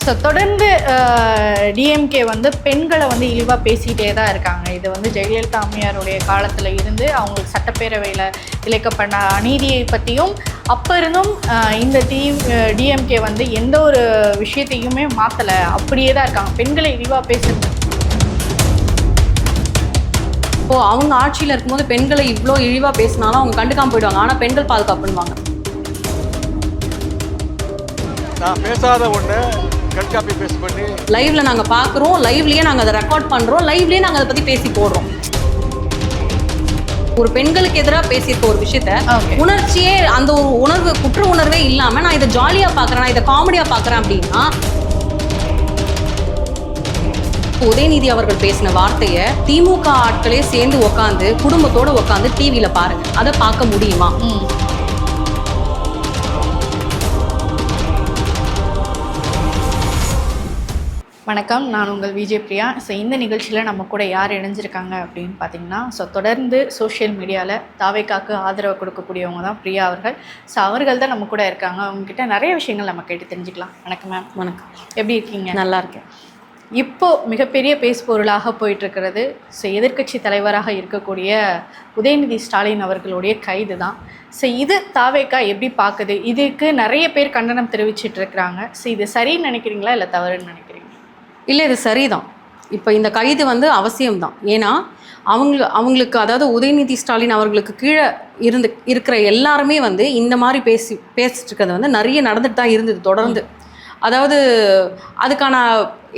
So தொடர்ந்து DMK வந்து பெண்களை வந்து இழிவாக பேசிகிட்டே தான் இருக்காங்க. இது வந்து ஜெயலலிதா அம்மையாருடைய காலத்தில் இருந்து அவங்களுக்கு சட்டப்பேரவையில் இழைக்கப்பட்ட அநீதியை பற்றியும் அப்போ இருந்தும் இந்த டிஎம்கே வந்து எந்த ஒரு விஷயத்தையுமே மாற்றலை, அப்படியே தான் இருக்காங்க. பெண்களை இழிவாக பேசுறது. இப்போது அவங்க ஆட்சியில் இருக்கும்போது பெண்களை இவ்வளோ இழிவாக பேசினாலும் அவங்க கண்டுக்காமல் போயிடுவாங்க. ஆனால் பெண்கள் பாதுகாப்புன்னுவாங்க. நான் பேசாத ஒன்று கட்காப்பி பேஸ் பண்ணி லைவ்ல நாங்கள் பார்க்குறோம், லைவ்லேயே நாங்கள் அதை ரெக்கார்ட் பண்ணுறோம், லைவ்லேயே நாங்கள் அதை பற்றி பேசி போடுறோம். ஒரு பெண்களுக்கு எதிராக பேசியிருக்க ஒரு விஷயத்த உணர்ச்சியே அந்த ஒரு உணர்வு குற்ற உணர்வே இல்லாமல் நான் இதை ஜாலியாக பார்க்குறேன், நான் இதை காமெடியாக பார்க்குறேன் அப்படின்னா உதயநிதி அவர்கள் பேசின வார்த்தையை திமுக ஆட்களே சேர்ந்து உட்காந்து குடும்பத்தோட உட்காந்து டிவியில பாருங்க, அதை பார்க்க முடியுமா? வணக்கம், நான் உங்கள் விஜய் பிரியா. ஸோ இந்த நிகழ்ச்சியில் நம்ம கூட யார் இணைஞ்சிருக்காங்க அப்படின்னு பார்த்தீங்கன்னா, தொடர்ந்து சோஷியல் மீடியாவில் தாவேக்காக்கு ஆதரவு கொடுக்கக்கூடியவங்க தான் பிரியா அவர்கள். ஸோ அவர்கள் தான் நம்ம கூட இருக்காங்க. அவங்ககிட்ட நிறைய விஷயங்கள் நம்ம கேட்டு தெரிஞ்சுக்கலாம். வணக்கம் மேம். வணக்கம். எப்படி இருக்கீங்க? நல்லா இருக்கேன். இப்போது மிகப்பெரிய பேசுபொருளாக போயிட்டுருக்கிறது எதிர்க்கட்சி தலைவராக இருக்கக்கூடிய உதயநிதி ஸ்டாலின் அவர்களுடைய கைது தான். இது தாவேக்கா எப்படி பார்க்குது? இதுக்கு நிறைய பேர் கண்டனம் தெரிவிச்சிட்ருக்கிறாங்க. இது சரின்னு நினைக்கிறீங்களா இல்லை தவறுன்னு நினைக்கிறீங்க? இல்லை, இது சரிதான். இப்போ இந்த கைது அவசியம்தான். ஏன்னா அவங்களுக்கு அதாவது உதயநிதி ஸ்டாலின் அவர்களுக்கு கீழே இருக்கிற எல்லாருமே இந்த மாதிரி பேசிட்டு இருக்கிறது நிறைய நடந்துட்டு தான் இருந்தது தொடர்ந்து. அதாவது அதுக்கான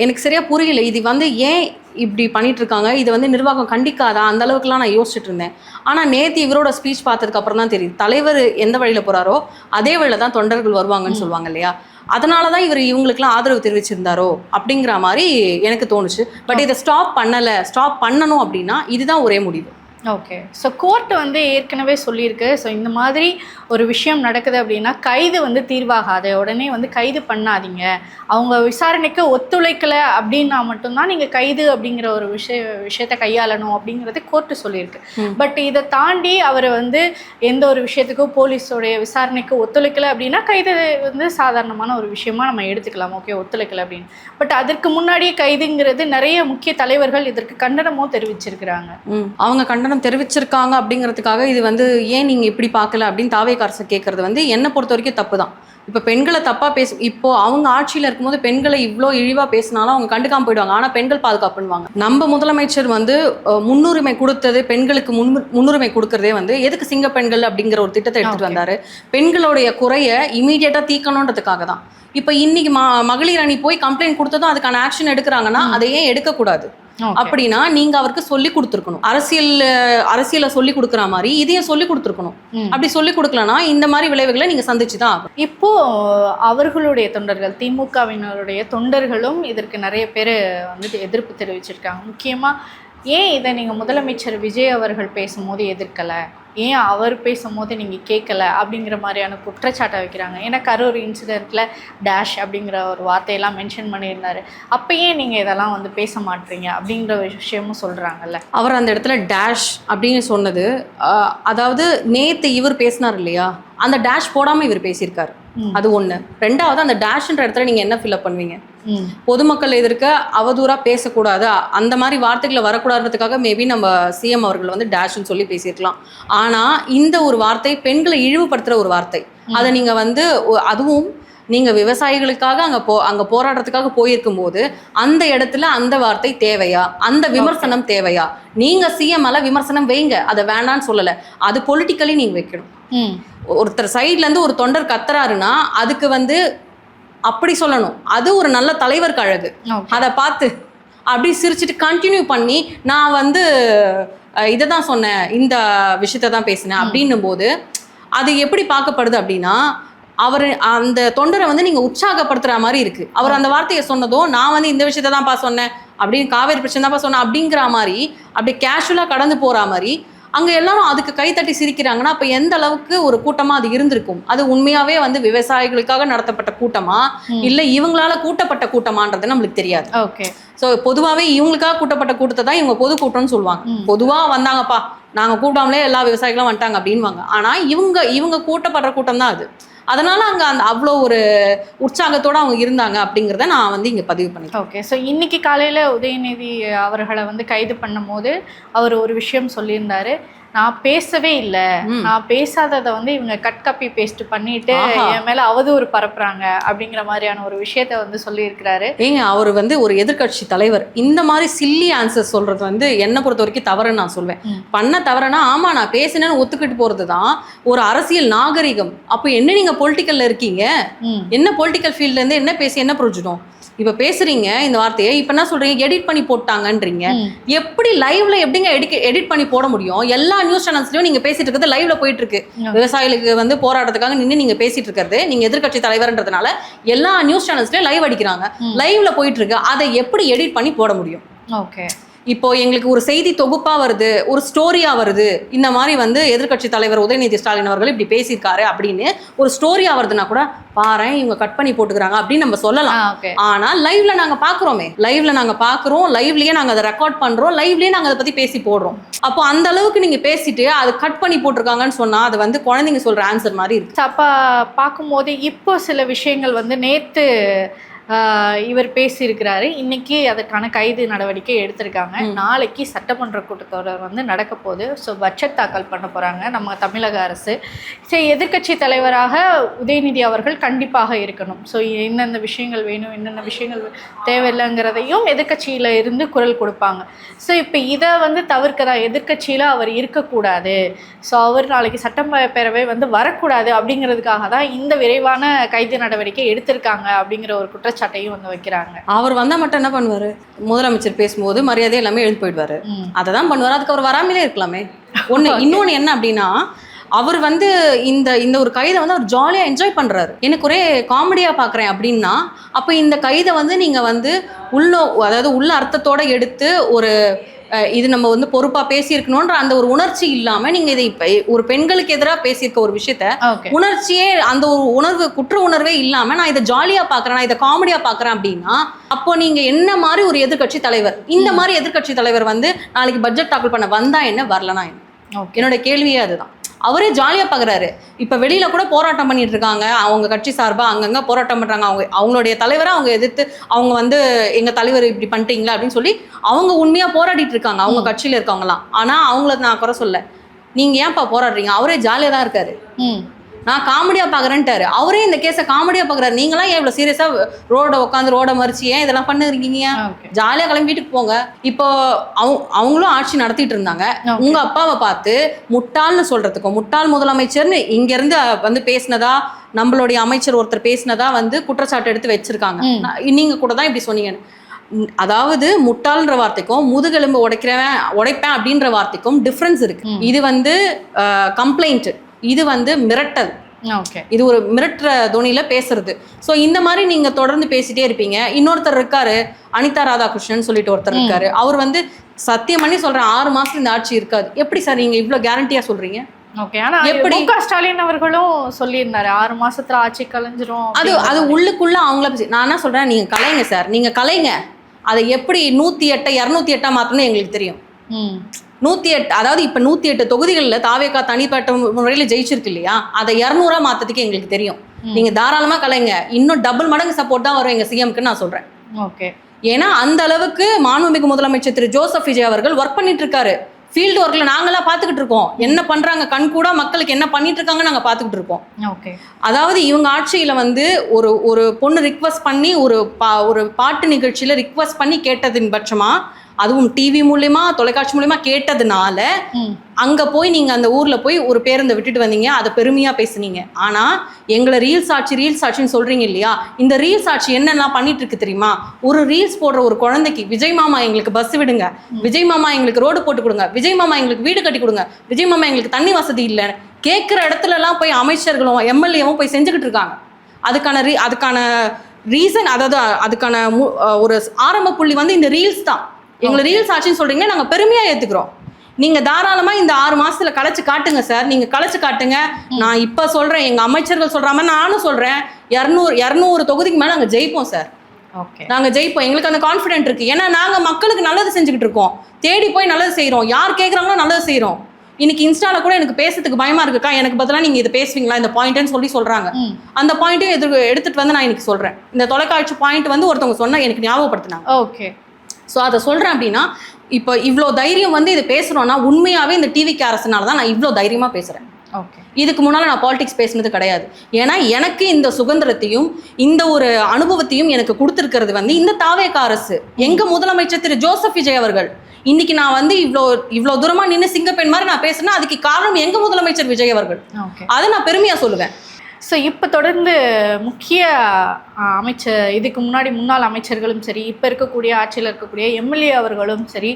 எனக்கு சரியாக புரியல. இது ஏன் இப்படி பண்ணிகிட்ருக்காங்க, இது நிர்வாகம் கண்டிக்காதா, அந்த அளவுக்குலாம் நான் யோசிச்சுட்டு இருந்தேன். ஆனால் நேற்று இவரோட ஸ்பீச் பார்த்ததுக்கு அப்புறம் தான் தெரியுது, தலைவர் எந்த வழியில் போகிறாரோ அதே வழியில் தான் தொண்டர்கள் வருவாங்கன்னு சொல்லுவாங்க இல்லையா? அதனால தான் இவங்களுக்குலாம் ஆதரவு தெரிவிச்சிருந்தாரோ அப்படிங்கிற மாதிரி எனக்கு தோணுச்சு. பட் இதை ஸ்டாப் பண்ணணும் அப்படின்னா இதுதான் ஒரே முடிவு. ஓகே. கோர்ட் ஏற்கனவே சொல்லியிருக்கு, இந்த மாதிரி ஒரு விஷயம் நடக்குது அப்படின்னா கைது தீர்வாகாது, உடனே கைது பண்ணாதீங்க, அவங்க விசாரணைக்கு ஒத்துழைக்கலை அப்படின்னா மட்டும்தான் நீங்கள் கைது அப்படிங்கிற ஒரு விஷயத்தை கையாளணும் அப்படிங்கிறது கோர்ட்டு சொல்லியிருக்கு. பட் இதை தாண்டி அவர் எந்த ஒரு விஷயத்துக்கும் போலீஸோடைய விசாரணைக்கு ஒத்துழைக்கலை அப்படின்னா கைது சாதாரணமான ஒரு விஷயமா நம்ம எடுத்துக்கலாம். ஓகே, ஒத்துழைக்கலை அப்படின்னு. பட் அதற்கு முன்னாடியே கைதுங்கிறது நிறைய முக்கிய தலைவர்கள் இதற்கு கண்டனமும் தெரிவிச்சிருக்கிறாங்க. அவங்க கண்டனம் தெரிவிச்சிருக்காங்க அப்படிங்கிறதுக்காக இது ஏன் நீங்க இப்படி பார்க்கல அப்படின்னு தாவேக்கா அரசு கேட்கறது என்னை பொறுத்த வரைக்கும் தப்பு தான். இப்போ பெண்களை தப்பாக இப்போ அவங்க ஆட்சியில் இருக்கும்போது பெண்களை இவ்வளோ இழிவாக பேசினாலும் அவங்க கண்டுக்காமல் போயிடுவாங்க. ஆனால் பெண்கள் பாதுகாப்புன்னுவாங்க. நம்ம முதலமைச்சர் முன்னுரிமை கொடுத்தது பெண்களுக்கு முன்னுரிமை கொடுக்கறதே எதுக்கு சிங்க பெண்கள் அப்படிங்கிற ஒரு திட்டத்தை எடுத்துகிட்டு வந்தார். பெண்களுடைய குறையை இமீடியட்டாக தீர்க்கணுன்றதுக்காக தான். இப்போ இன்னைக்கு மகளிர் அணி போய் கம்ப்ளைண்ட் கொடுத்ததும் அதுக்கான ஆக்ஷன் எடுக்கிறாங்கன்னா அதை ஏன் எடுக்கக்கூடாது? அப்படின்னா நீங்க அவருக்கு சொல்லி கொடுத்துருக்கணும். அரசியல சொல்லி கொடுக்குற மாதிரி இதையும் சொல்லி கொடுத்துருக்கணும். அப்படி சொல்லி கொடுக்கலன்னா இந்த மாதிரி விளைவுகளை நீங்க சந்திச்சுதான் ஆகும். இப்போ அவர்களுடைய தொண்டர்கள், திமுகவினருடைய தொண்டர்களும் இதற்கு நிறைய பேர் எதிர்ப்பு தெரிவிச்சிருக்காங்க. முக்கியமா ஏன் இதை நீங்க முதலமைச்சர் விஜய் அவர்கள் பேசும்போது எதிர்க்கலை, ஏன் அவர் பேசும்போது நீங்கள் கேட்கல அப்படிங்கிற மாதிரியான குற்றச்சாட்டை வைக்கிறாங்க. ஏன்னா கரூர் இன்சிடெண்ட்டில் டேஷ் அப்படிங்கிற ஒரு வார்த்தையெல்லாம் மென்ஷன் பண்ணியிருந்தாரு. அப்போ ஏன் நீங்கள் இதெல்லாம் பேச மாட்டீங்க அப்படிங்கிற விஷயமும் சொல்கிறாங்கல்ல. அவர் அந்த இடத்துல டேஷ் அப்படின்னு சொன்னது, அதாவது நேற்று இவர் பேசினார் இல்லையா, அந்த டேஷ் போடாமல் இவர் பேசியிருக்காரு. அது ஒன்று. ரெண்டாவது, அந்த டேஷ்ன்ற இடத்துல நீங்கள் என்ன ஃபில்அப் பண்ணுவீங்க? பொதுமக்கள் எதிர்க்க அவதூறா பேசக்கூடாது, அந்த மாதிரி வார்த்தைகளை வரக்கூடாதுன்றதுக்காக மேபி நம்ம சிஎம் அவர்கள் டேஷ்ன்னு சொல்லி பேசியிருக்கலாம். ஆனால் இந்த ஒரு வார்த்தை பெண்களை இழிவுபடுத்துகிற ஒரு வார்த்தை. அதை நீங்கள் அதுவும் நீங்கள் விவசாயிகளுக்காக அங்கே போராடுறதுக்காக போயிருக்கும் போது அந்த இடத்துல அந்த வார்த்தை தேவையா? அந்த விமர்சனம் தேவையா? நீங்கள் சிஎம் விமர்சனம் வைங்க, அதை வேண்டான்னு சொல்லலை. அது பொலிட்டிக்கலி நீங்கள் வைக்கணும். ஒருத்தர் சைட்லேருந்து ஒரு தொண்டர் கத்துறாருன்னா அதுக்கு அப்படி சொல்லணும். அது ஒரு நல்ல தலைவர் கழகு. அதை பார்த்து அப்படி சிரிச்சுட்டு கண்டினியூ பண்ணி நான் இதை தான் சொன்னேன், இந்த விஷயத்தை தான் பேசினேன் அப்படின்னும் போது அது எப்படி பார்க்கப்படுது அப்படின்னா, அவர் அந்த தொண்டரை நீங்கள் உற்சாகப்படுத்துகிற மாதிரி இருக்குது. அவர் அந்த வார்த்தையை சொன்னதும் நான் இந்த விஷயத்தை தான்ப்பா சொன்னேன் அப்படின்னு, காவேரி பிரச்சனை தான்ப்பா சொன்னேன் அப்படிங்கிற மாதிரி அப்படி கேஷுவலாக கடந்து போகிற மாதிரி அங்கே எல்லாரும் அதுக்கு கைத்தட்டி சிரிக்கிறாங்கன்னா அப்போ எந்த அளவுக்கு ஒரு கூட்டமாக அது இருந்திருக்கும்? அது உண்மையாகவே விவசாயிகளுக்காக நடத்தப்பட்ட கூட்டமா இல்லை இவங்களால கூட்டப்பட்ட கூட்டமான்றது நம்மளுக்கு தெரியாது. ஓகே. ஸோ பொதுவாகவே இவங்களுக்காக கூட்டப்பட்ட கூட்டத்தை தான் இவங்க பொதுக்கூட்டம்னு சொல்லுவாங்க. பொதுவாக வந்தாங்கப்பா, நாங்கள் கூட்டாமலே எல்லா விவசாயிகளும் வந்துட்டாங்க அப்படின்வாங்க. ஆனால் இவங்க கூட்டப்படுற கூட்டம் தான் அது. அதனால அங்கே அந்த அவ்வளோ ஒரு உற்சாகத்தோடு அவங்க இருந்தாங்க அப்படிங்கிறத நான் வந்து இங்கே பதிவு பண்ணிக்கிறேன். ஓகே. ஸோ இன்னைக்கு காலையில் உதயநிதி அவர்களை வந்து கைது பண்ணும் போது அவர் ஒரு விஷயம் சொல்லியிருந்தாரு, நான் பேசவே இல்லை, நான் பேசாததை வந்து இவங்க கட் காப்பி பேஸ்ட் பண்ணிட்டு என் மேல அவதூறு பரப்புறாங்க அப்படிங்கிற மாதிரியான ஒரு விஷயத்த வந்து சொல்லியிருக்கிறாரு. ஏங்க அவர் வந்து ஒரு எதிர்கட்சி தலைவர் இந்த மாதிரி சில்லி ஆன்சர் சொல்றது வந்து என்னை பொறுத்த வரைக்கும் தவறுன்னு நான் சொல்வேன். பண்ண தவறுனா ஆமா நான் பேசினேன்னு ஒத்துக்கிட்டு போறது தான் ஒரு அரசியல் நாகரிகம். அப்போ என்ன நீங்க பொலிட்டிக்கல்ல இருக்கீங்க, என்ன பொலிட்டிக்கல் ஃபீல்ட்ல இருந்து என்ன பேசி என்ன பிரயோஜனம்? இப்ப பேசுறீங்க இந்த வார்த்தையை, இப்ப என்ன சொல்றீங்க, எடிட் பண்ணி போட்டாங்கன்றீங்க. எப்படி லைவ்ல எப்படிங்க எடிட் பண்ணி போட முடியும்? எல்லா நியூஸ் சேனல்ஸ்லயும் நீங்க பேசிட்டு இருக்கிறது லைவ்ல போயிட்டு இருக்கு. விவசாயிகளுக்கு வந்து போராட்டத்துக்காக நின்று நீங்க பேசிட்டு இருக்கிறது, நீங்க எதிர்கட்சி தலைவர்ன்றதுனால எல்லா நியூஸ் சேனல்ஸ்லயும் லைவ் அடிக்கிறாங்க, லைவ்ல போயிட்டு இருக்கு. அதை எப்படி எடிட் பண்ணி போட முடியும்? ஓகே. இப்போ எங்களுக்கு ஒரு செய்தி தொகுப்பா வருது, ஒரு ஸ்டோரியா வருது, இந்த மாதிரி வந்து எதிர்கட்சி தலைவர் உதயநிதி ஸ்டாலின் அவர்கள் இப்படி பேசியிருக்காரு அப்படின்னு ஒரு ஸ்டோரியா வருதுன்னா கூட பாரு இவங்க கட் பண்ணி போட்டுக்கிறாங்க அப்படின்னு நம்ம சொல்லலாம். ஆனா லைவ்ல நாங்க பாக்குறோமே, லைவ்ல நாங்க பாக்குறோம், லைவ்லயே நாங்க அதை ரெக்கார்ட் பண்றோம், லைவ்லயே நாங்க அதை பத்தி பேசி போடுறோம். அப்போ அந்த அளவுக்கு நீங்க பேசிட்டு அது கட் பண்ணி போட்டிருக்காங்கன்னு சொன்னா அது வந்து குழந்தைங்க சொல்ற ஆன்சர் மாதிரி இருக்கு. அப்ப பார்க்கும்போது இப்போ சில விஷயங்கள் வந்து நேத்து இவர் பேசியிருக்கிறாரு, இன்னைக்கு அதுக்கான கைது நடவடிக்கை எடுத்திருக்காங்க. நாளைக்கு சட்டமன்ற கூட்டத்தொடர் வந்து நடக்க போகுது. ஸோ பட்ஜெட் தாக்கல் பண்ண போகிறாங்க நம்ம தமிழக அரசு. சரி, எதிர்கட்சி தலைவராக உதயநிதி அவர்கள் கண்டிப்பாக இருக்கணும். ஸோ என்னென்ன விஷயங்கள் வேணும், என்னென்ன விஷயங்கள் தேவையில்லைங்கிறதையும் எதிர்கட்சியில் இருந்து குரல் கொடுப்பாங்க. ஸோ இப்போ இதை வந்து தவிர்க்க தான் எதிர்கட்சியில் அவர் இருக்கக்கூடாது, ஸோ அவர் நாளைக்கு சட்டப்பேரவை வந்து வரக்கூடாது அப்படிங்கிறதுக்காக தான் இந்த விரைவான கைது நடவடிக்கை எடுத்திருக்காங்க அப்படிங்கிற ஒரு குற்றச்சாட்டையும் வந்து வைக்கிறாங்க. அவர் வந்தா மட்டும் என்ன பண்ணுவாரு? முதலமைச்சர் பேசும்போது மரியாதை எல்லாமே எழுந்து போயிடுவாரு, அதை தான் பண்ணுவாரு. அதுக்கு அவர் வராமலே இருக்கலாமே. இன்னொன்னு என்ன அப்படின்னா, அவர் வந்து இந்த ஒரு கைதை வந்து அவர் ஜாலியாக என்ஜாய் பண்ணுறாரு. எனக்கு ஒரே காமெடியாக பார்க்குறேன் அப்படின்னா, அப்போ இந்த கைதை வந்து நீங்கள் வந்து அதாவது உள்ள அர்த்தத்தோடு எடுத்து ஒரு இது நம்ம வந்து பொறுப்பாக பேசியிருக்கணுன்ற அந்த ஒரு உணர்ச்சி இல்லாமல் நீங்கள் இதை இப்போ ஒரு பெண்களுக்கு எதிராக பேசியிருக்க ஒரு விஷயத்த உணர்ச்சியே அந்த ஒரு குற்ற உணர்வே இல்லாமல் நான் இதை ஜாலியாக பார்க்குறேன், நான் இதை காமெடியாக பார்க்குறேன் அப்படின்னா, அப்போ நீங்கள் என்ன மாதிரி ஒரு எதிர்கட்சி தலைவர், இந்த மாதிரி எதிர்கட்சி தலைவர் வந்து நாளைக்கு பட்ஜெட் தாக்கல் பண்ண வந்தா என்ன, வரலனா என்ன? என்னோட கேள்வியே அதுதான். அவரே ஜாலியாக பார்க்குறாரு. இப்போ வெளியில் கூட போராட்டம் பண்ணிட்டு இருக்காங்க, அவங்க கட்சி சார்பாக அங்கங்கே போராட்டம் பண்ணுறாங்க. அவங்களுடைய தலைவரை அவங்க எதிர்த்து அவங்க வந்து எங்கள் தலைவர் இப்படி பண்ணிட்டீங்களா அப்படின்னு சொல்லி அவங்க உண்மையாக போராடிட்டு இருக்காங்க, அவங்க கட்சியில் இருக்கவங்களாம். ஆனால் அவங்கள நான் குறை சொல்ல, நீங்கள் ஏன்ப்பா போராடுறீங்க? அவரே ஜாலியாக தான் இருக்காரு. நான் காமெடியாக பார்க்குறேன்ட்டாரு. அவரே இந்த கேஸை காமெடியாக பார்க்குறாரு. நீங்களாம் ஏன் இவ்வளோ சீரியஸாக ரோடை மறிச்சு ஏன் இதெல்லாம் பண்ணுறீங்க? ஜாலியாக கிளம்பி வீட்டுக்கு போங்க. இப்போ அவங்களும் ஆட்சி நடத்திட்டு இருந்தாங்க. உங்கள் அப்பாவை பார்த்து முட்டாள்னு சொல்கிறதுக்கும், முட்டாள் முதலமைச்சர்னு இங்கேருந்து வந்து பேசினதா, நம்மளுடைய அமைச்சர் ஒருத்தர் பேசினதா வந்து குற்றச்சாட்டு எடுத்து வச்சிருக்காங்க. நீங்கள் கூட தான் இப்படி சொன்னீங்கன்னு. அதாவது முட்டாள்ன்ற வார்த்தைக்கும் முதுகெலும்பு உடைப்பேன் அப்படின்ற வார்த்தைக்கும் டிஃப்ரென்ஸ் இருக்கு. இது வந்து கம்ப்ளைண்ட், இது வந்து மிரட்டல். இது ஒரு மிரட்டுற துணியில பேசுறது. ஸோ இந்த மாதிரி நீங்க தொடர்ந்து பேசிட்டே இருப்பீங்க. இன்னொருத்தர் இருக்காரு, அனிதா ராதாகிருஷ்ணன் சொல்லிட்டு ஒருத்தர் இருக்காரு. அவர் வந்து சத்தியம் பண்ணி சொல்றேன் 6 மாசத்துல இந்த ஆட்சி இருக்காது. எப்படி சார் நீங்க இவ்வளவு கேரண்டியா சொல்றீங்க? எப்படி ஸ்டாலின் அவர்களும் சொல்லியிருந்தாரு 6 மாசத்துல ஆட்சி கலைஞ்சிரும். அது உள்ளுக்குள்ள அவங்கள நான் என்ன சொல்றேன், நீங்க கலைங்க சார், நீங்க கலைங்க. அதை எப்படி 108 208 மாத்தணும்னு எங்களுக்கு தெரியும். 108, அதாவது இப்போ 108 தொகுதிகளில் தாவேகா தனிப்பட்ட முறையில் ஜெயிச்சிருக்கு இல்லையா, அதை 200 மாற்றத்துக்கு எங்களுக்கு தெரியும். நீங்கள் தாராளமாக கலைங்க, இன்னும் டபுள் மடங்கு சப்போர்ட் தான் வரும் எங்கள் சிஎம்க்கு நான் சொல்கிறேன். ஓகே. ஏன்னா அந்த அளவுக்கு மாண்புமிகு முதலமைச்சர் திரு ஜோசப் விஜய் அவர்கள் ஒர்க் பண்ணிட்டு இருக்காரு. ஃபீல்டு ஒர்க்கில் நாங்களாம் பார்த்துக்கிட்டு இருக்கோம், என்ன பண்ணுறாங்க, கண் கூட மக்களுக்கு என்ன பண்ணிட்டு இருக்காங்க நாங்கள் பார்த்துக்கிட்டு இருக்கோம். ஓகே. அதாவது இவங்க ஆட்சியில் வந்து ஒரு பொண்ணு ரிக்வஸ்ட் பண்ணி ஒரு பாட்டு நிகழ்ச்சியில் ரிக்வஸ்ட் பண்ணி கேட்டதின் பட்சமாக, அதுவும் டிவி மூலியமா தொலைக்காட்சி மூலியமா கேட்டதுனால அங்கே போய் நீங்கள் அந்த ஊரில் போய் ஒரு பேருந்தை விட்டுட்டு வந்தீங்க, அதை பெருமையாக பேசுனீங்க. ஆனால் எங்களை ரீல்ஸ் ஆட்சின்னு சொல்கிறீங்க இல்லையா, இந்த ரீல்ஸ் ஆட்சி என்னெல்லாம் பண்ணிட்டு இருக்கு தெரியுமா? ஒரு ரீல்ஸ் போடுற ஒரு குழந்தைக்கு விஜய் மாமா எங்களுக்கு பஸ் விடுங்க, விஜய் மாமா எங்களுக்கு ரோடு போட்டு கொடுங்க, விஜய் மாமா எங்களுக்கு வீடு கட்டி கொடுங்க, விஜய் மாமா எங்களுக்கு தண்ணி வசதி இல்லை, கேட்குற இடத்துலலாம் போய் அமைச்சர்களும் எம்எல்ஏவும் போய் செஞ்சுக்கிட்டு இருக்காங்க. அதுக்கான ரீசன், அதாவது அதுக்கான ஒரு ஆரம்ப புள்ளி வந்து இந்த ரீல்ஸ் தான். எங்களை ரீல்ஸ் ஆட்சின்னு சொல்றீங்க, நாங்கள் பெருமையாக ஏற்றுக்கிறோம். நீங்க தாராளமா இந்த 6 மாசத்துல கலைச்சு காட்டுங்க சார், நீங்க கலைச்சு காட்டுங்க. நான் இப்ப சொல்றேன், எங்க அமைச்சர்கள் சொல்ற மாதிரி நானும் சொல்றேன், 200 தொகுதிக்கு மேல நாங்க ஜெயிப்போம் சார். நாங்க ஜெயிப்போம், எங்களுக்கு அந்த கான்ஃபிடென்ட் இருக்கு. ஏன்னா நாங்க மக்களுக்கு நல்லது செஞ்சுக்கிட்டு இருக்கோம், தேடி போய் நல்லது செய்யறோம், யார் கேட்குறாங்களோ நல்லது செய்யறோம். இன்னைக்கு இன்ஸ்டால கூட எனக்கு பேசுறதுக்கு பயமா இருக்குக்கா, எனக்கு பதிலா நீங்க இதை பேசுவீங்களா இந்த பாயிண்ட்னு சொல்றாங்க. அந்த பாயிண்ட்டையும் எடுத்துட்டு வந்து நான் இன்னைக்கு சொல்றேன். இந்த தொலைக்காட்சி பாயிண்ட் வந்து ஒருத்தவங்க சொன்னா எனக்கு ஞாபகப்படுத்தினாங்க. ஓகே. ஸோ அதை சொல்றேன் அப்படின்னா, இப்போ இவ்வளோ தைரியம் வந்து இதை பேசுறோம்னா உண்மையாவே இந்த டிவிக்கு அரசுனால தான் நான் இவ்வளோ தைரியமா பேசுறேன். ஓகே. இதுக்கு முன்னால நான் பாலிடிக்ஸ் பேசினது கிடையாது. ஏன்னா எனக்கு இந்த சுதந்திரத்தையும் இந்த ஒரு அனுபவத்தையும் எனக்கு கொடுத்துருக்கிறது வந்து இந்த தாவேகா அரசு. எங்க முதலமைச்சர் திரு ஜோசப் விஜய் அவர்கள். இன்னைக்கு நான் வந்து இவ்வளோ தூரமா நின்று சிங்கப்பெண் மாதிரி நான் பேசுறேன்னா அதுக்கு காரணம் எங்க முதலமைச்சர் விஜய் அவர்கள். அதை நான் பெருமையா சொல்லுவேன். ஸோ இப்போ தொடர்ந்து முக்கிய இதுக்கு முன்னாடி முன்னாள் அமைச்சர்களும் சரி, இப்போ இருக்கக்கூடிய ஆட்சியில் இருக்கக்கூடிய எம்எல்ஏ அவர்களும் சரி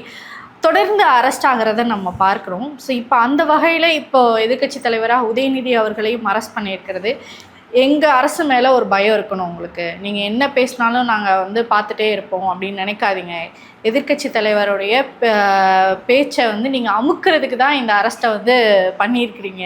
தொடர்ந்து அரெஸ்ட் ஆகிறத நம்ம பார்க்குறோம். ஸோ இப்போ அந்த வகையில் இப்போ எதிர்க்கட்சி தலைவராக உதயநிதி அவர்களையும் அரெஸ்ட் பண்ணியிருக்கிறது. எங்கள் அரசு மேலே ஒரு பயம் இருக்கணும் உங்களுக்கு. நீங்கள் என்ன பேசினாலும் நாங்கள் வந்து பார்த்துட்டே இருப்போம் அப்படின்னு நினைக்காதீங்க. எதிர்க்கட்சி தலைவருடைய பேச்சை வந்து நீங்கள் அமுக்கிறதுக்கு தான் இந்த அரெஸ்ட்டை வந்து பண்ணியிருக்கிறீங்க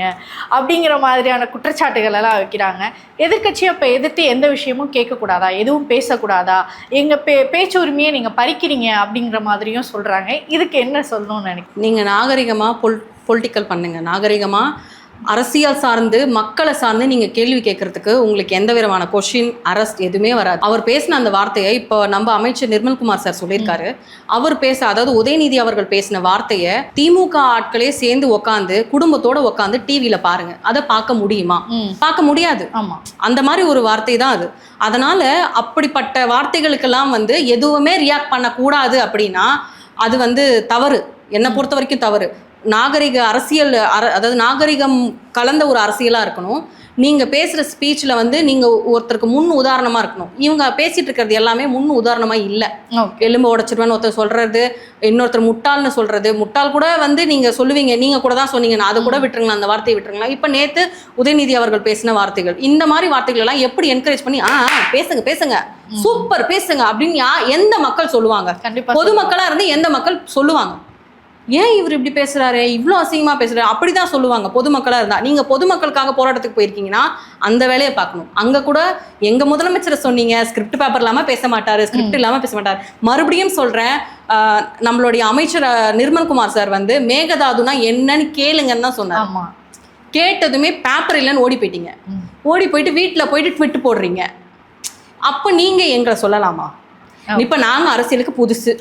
அப்படிங்கிற மாதிரியான குற்றச்சாட்டுகள் எல்லாம் வைக்கிறாங்க. எதிர்க்கட்சியை இப்போ எதிர்த்து எந்த விஷயமும் கேட்கக்கூடாதா, எதுவும் பேசக்கூடாதா, எங்கள் பேச்சு உரிமையை நீங்கள் பறிக்கிறீங்க அப்படிங்கிற மாதிரியும் சொல்கிறாங்க. இதுக்கு என்ன சொல்லணும்னு நினைக்கிறேன்? நீங்கள் நாகரிகமாக பொலிட்டிக்கல் பண்ணுங்க. நாகரிகமாக அரசியல் சார்ந்து மக்களை சார்ந்து நீங்க கேள்வி கேட்கறதுக்கு உங்களுக்கு எந்த விதமான கொஸ்டின் அரெஸ்ட் எதுவுமே வராது. அவர் பேசின அந்த வார்த்தையை இப்போ நம்ம அமைச்சர் நிர்மல்குமார் சார் சொல்லியிருக்காரு. அவர் அதாவது உதயநிதி அவர்கள் பேசின வார்த்தையை திமுக ஆட்களே சேர்ந்து உட்காந்து குடும்பத்தோட உட்காந்து டிவியில பாருங்க. அதை பார்க்க முடியுமா? பார்க்க முடியாது. ஆமா, அந்த மாதிரி ஒரு வார்த்தை தான் அது. அதனால அப்படிப்பட்ட வார்த்தைகளுக்கெல்லாம் வந்து எதுவுமே ரியாக்ட் பண்ணக்கூடாது அப்படின்னா அது வந்து தவறு. என்னை பொறுத்த வரைக்கும் தவறு. நாகரிக அரசியல் அதாவது நாகரிகம் கலந்த ஒரு அரசியலாக இருக்கணும். நீங்கள் பேசுகிற ஸ்பீச்சில் வந்து நீங்கள் ஒருத்தருக்கு முன் உதாரணமாக இருக்கணும். இவங்க பேசிகிட்டு இருக்கிறது எல்லாமே முன் உதாரணமாக இல்லை. எலும்பு உடைச்சிருவேன்னு ஒருத்தர் சொல்கிறது, இன்னொருத்தர் முட்டாள்னு சொல்கிறது. முட்டாள் கூட வந்து நீங்கள் சொல்லுவீங்க, நீங்கள் கூட தான் சொன்னீங்கன்னா அதை கூட விட்டுருங்களா, அந்த வார்த்தையை விட்டுருங்களா. இப்போ நேற்று உதயநிதி அவர்கள் பேசின வார்த்தைகள், இந்த மாதிரி வார்த்தைகள் எல்லாம் எப்படி என்கரேஜ் பண்ணி பேசுங்க பேசுங்க சூப்பர் பேசுங்க அப்படின்னு எந்த மக்கள் சொல்லுவாங்க? பொதுமக்களாக இருந்து எந்த மக்கள் சொல்லுவாங்க? ஏன் இவர் இப்படி பேசுறாரு, இவ்வளோ அசிங்கமாக பேசுறாரு அப்படிதான் சொல்லுவாங்க பொதுமக்களாக இருந்தா. நீங்கள் பொதுமக்களுக்காக போராட்டத்துக்கு போயிருக்கீங்கன்னா அந்த வேலையை பார்க்கணும். அங்கே கூட எங்கள் முதலமைச்சரை சொன்னீங்க ஸ்கிரிப்ட் பேப்பர் இல்லாமல் பேச மாட்டார், ஸ்கிரிப்ட் இல்லாமல் பேச மாட்டார். மறுபடியும் சொல்கிறேன், நம்மளுடைய அமைச்சர் நிர்மல்குமார் சார் வந்து மேகதாதுனா என்னன்னு கேளுங்கன்னு தான் சொன்னார். கேட்டதுமே பேப்பர் இல்லைன்னு ஓடி போயிட்டீங்க. ஓடி போயிட்டு வீட்டில் போயிட்டு ட்விட் போடுறீங்க. அப்போ நீங்கள் எங்களை சொல்லலாமா? இப்போ நாங்கள் அரசியலுக்கு புதுசு,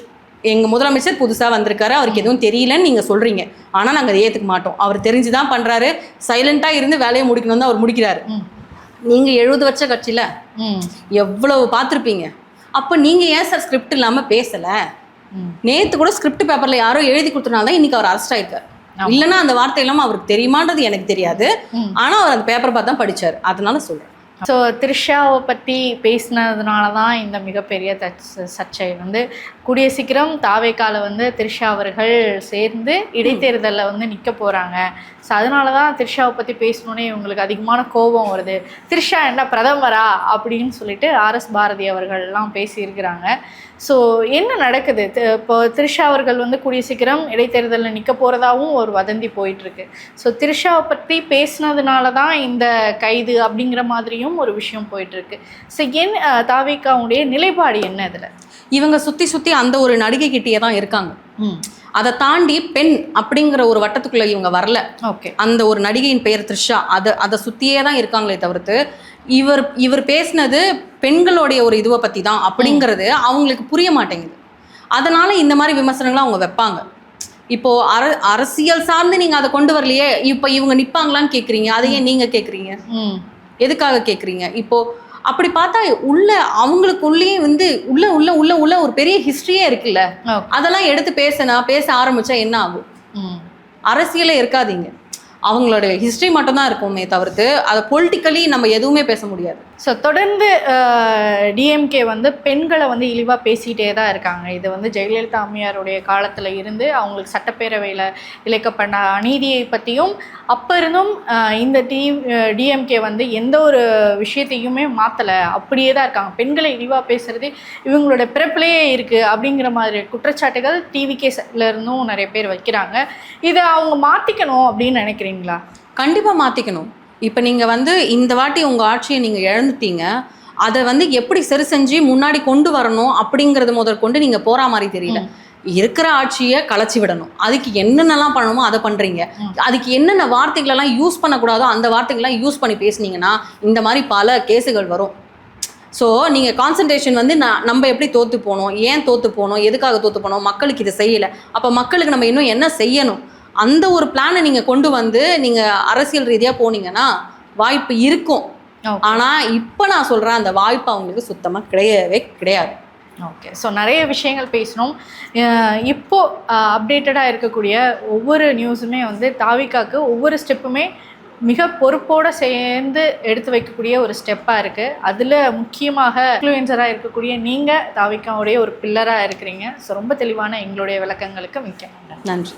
எங்கள் முதலமைச்சர் புதுசாக வந்திருக்காரு, அவருக்கு எதுவும் தெரியலன்னு நீங்கள் சொல்கிறீங்க. ஆனால் நாங்கள் அதை ஏற்றுக்க மாட்டோம். அவர் தெரிஞ்சு தான் பண்ணுறாரு, சைலண்ட்டாக இருந்து வேலையை முடிக்கணும் தான் அவர் முடிக்கிறாரு. நீங்கள் 70 வருஷ கட்சியில் எவ்வளவு பார்த்துருப்பீங்க. அப்போ நீங்கள் ஏன் சார் ஸ்கிரிப்ட் இல்லாமல் பேசலை? நேற்று கூட ஸ்கிரிப்ட் பேப்பரில் யாரோ எழுதி கொடுத்தனால தான் இன்றைக்கி அவர் அரெஸ்ட் ஆகிருக்கார். இல்லைன்னா அந்த வார்த்தை இல்லாமல் அவருக்கு தெரியுமான்றது எனக்கு தெரியாது. ஆனால் அவர் அந்த பேப்பரை பார்த்து தான் படித்தார். அதனால சொல்கிறேன். ஸோ த்ரிஷாவை பற்றி பேசினதுனால தான் இந்த மிகப்பெரிய சர்ச்சை வந்து கூடிய சீக்கிரம் தாவேக்கால வந்து த்ரிஷா அவர்கள் சேர்ந்து இடைத்தேர்தலில் வந்து நிற்க போகிறாங்க. ஸோ அதனால தான் த்ரிஷாவை பற்றி பேசணுன்னே இவங்களுக்கு அதிகமான கோபம் வருது. த்ரிஷா என்ன பிரதமரா அப்படின்னு சொல்லிட்டு RS பாரதி அவர்கள்லாம் பேசியிருக்கிறாங்க. ஸோ என்ன நடக்குது? இப்போ த்ரிஷா அவர்கள் வந்து கூடிய சீக்கிரம் இடைத்தேர்தலில் நிற்க போகிறதாவும் ஒரு வதந்தி போயிட்டுருக்கு. ஸோ த்ரிஷாவை பற்றி பேசினதுனால தான் இந்த கைது அப்படிங்கிற மாதிரியும் ஒரு விஷயம் போயிட்டுருக்கு. ஸோ தாவேக்காவுடைய நிலைப்பாடு என்ன இதில்? இவங்க சுற்றி அந்த ஒரு நடிகை கிட்டேயே தான் இருக்காங்க. அதை தாண்டி பெண் அப்படிங்கிற ஒரு வட்டத்துக்குள்ள இவங்க வரல. ஓகே, அந்த ஒரு நடிகையின் பெயர் த்ரிஷா, அதை சுற்றியே தான் இருக்காங்களே தவிர்த்து இவர் பேசினது பெண்களுடைய ஒரு இதுவை பற்றி தான் அப்படிங்கிறது அவங்களுக்கு புரிய மாட்டேங்குது. அதனால இந்த மாதிரி விமர்சனங்களை அவங்க வைப்பாங்க. இப்போ அரசியல் சார்ந்து நீங்கள் அதை கொண்டு வரலையே, இப்போ இவங்க நிற்பாங்களான்னு கேட்குறீங்க. அதையே நீங்கள் கேட்குறீங்க, எதுக்காக கேட்குறீங்க? இப்போ அப்படி பார்த்தா அவங்களுக்குள்ளேயே வந்து உள்ள ஒரு பெரிய ஹிஸ்டரியே இருக்குல்ல. அதெல்லாம் எடுத்து பேச ஆரம்பிச்சா என்ன ஆகும்? அரசியலே இருக்காதீங்க. அவங்களுடைய ஹிஸ்ட்ரி மட்டும்தான் இருக்குமே தவிர்த்து அதை பொலிட்டிக்கலி நம்ம எதுவுமே பேச முடியாது. ஸோ தொடர்ந்து டிஎம்கே வந்து பெண்களை வந்து இழிவாக பேசிகிட்டே தான் இருக்காங்க. இது வந்து ஜெயலலிதா அம்மையாருடைய காலத்தில் இருந்து அவங்களுக்கு சட்டப்பேரவையில் இழைக்கப்பட்ட அநீதியை பற்றியும் அப்போ இருந்தும் இந்த டிஎம்கே வந்து எந்த ஒரு விஷயத்தையுமே மாற்றலை, அப்படியே தான் இருக்காங்க. பெண்களை இழிவாக பேசுகிறது இவங்களோட பிறப்பிலேயே இருக்குது அப்படிங்கிற மாதிரி குற்றச்சாட்டுகள் டிவிகேல இருந்தும் நிறைய பேர் வைக்கிறாங்க. இதை அவங்க மாற்றிக்கணும் அப்படின்னு நினைக்கிறீங்களா? கண்டிப்பாக மாற்றிக்கணும். இப்போ நீங்கள் வந்து இந்த வாட்டி உங்கள் ஆட்சியை நீங்கள் இழந்துட்டீங்க, அதை வந்து எப்படி சரி செஞ்சு முன்னாடி கொண்டு வரணும் அப்படிங்கிறது முதற்கொண்டு நீங்கள் போகிற மாதிரி தெரியல. இருக்கிற ஆட்சியை கலைச்சி விடணும். அதுக்கு என்னென்னலாம் பண்ணணுமோ அதை பண்ணுறீங்க. அதுக்கு என்னென்ன வார்த்தைகளெல்லாம் யூஸ் பண்ணக்கூடாதோ அந்த வார்த்தைகள்லாம் யூஸ் பண்ணி பேசுனீங்கன்னா இந்த மாதிரி பல கேஸுகள் வரும். ஸோ நீங்கள் கான்சன்ட்ரேஷன் வந்து நம்ம எப்படி தோற்று போனோம், ஏன் தோற்று போனோம், எதுக்காக தோற்று போனோம், மக்களுக்கு இதை செய்யலை, அப்போ மக்களுக்கு நம்ம இன்னும் என்ன செய்யணும், அந்த ஒரு பிளானை நீங்கள் கொண்டு வந்து நீங்கள் அரசியல் ரீதியாக போனீங்கன்னா வாய்ப்பு இருக்கும். ஆனால் இப்போ நான் சொல்கிறேன் அந்த வாய்ப்பு அவங்களுக்கு சுத்தமாக கிடையவே கிடையாது. ஓகே, ஸோ நிறைய விஷயங்கள் பேசணும். இப்போது அப்டேட்டடாக இருக்கக்கூடிய ஒவ்வொரு நியூஸுமே வந்து தாவிகாக்கு ஒவ்வொரு ஸ்டெப்புமே மிக பொறுப்போடு சேர்ந்து எடுத்து வைக்கக்கூடிய ஒரு ஸ்டெப்பாக இருக்குது. அதில் முக்கியமாக இன்ஃப்ளூயன்சராக இருக்கக்கூடிய நீங்கள் தாவிகாவுடைய ஒரு பில்லராக இருக்கிறீங்க. ஸோ ரொம்ப தெளிவான எங்களுடைய விளக்கங்களுக்கு மிக்க நன்றி.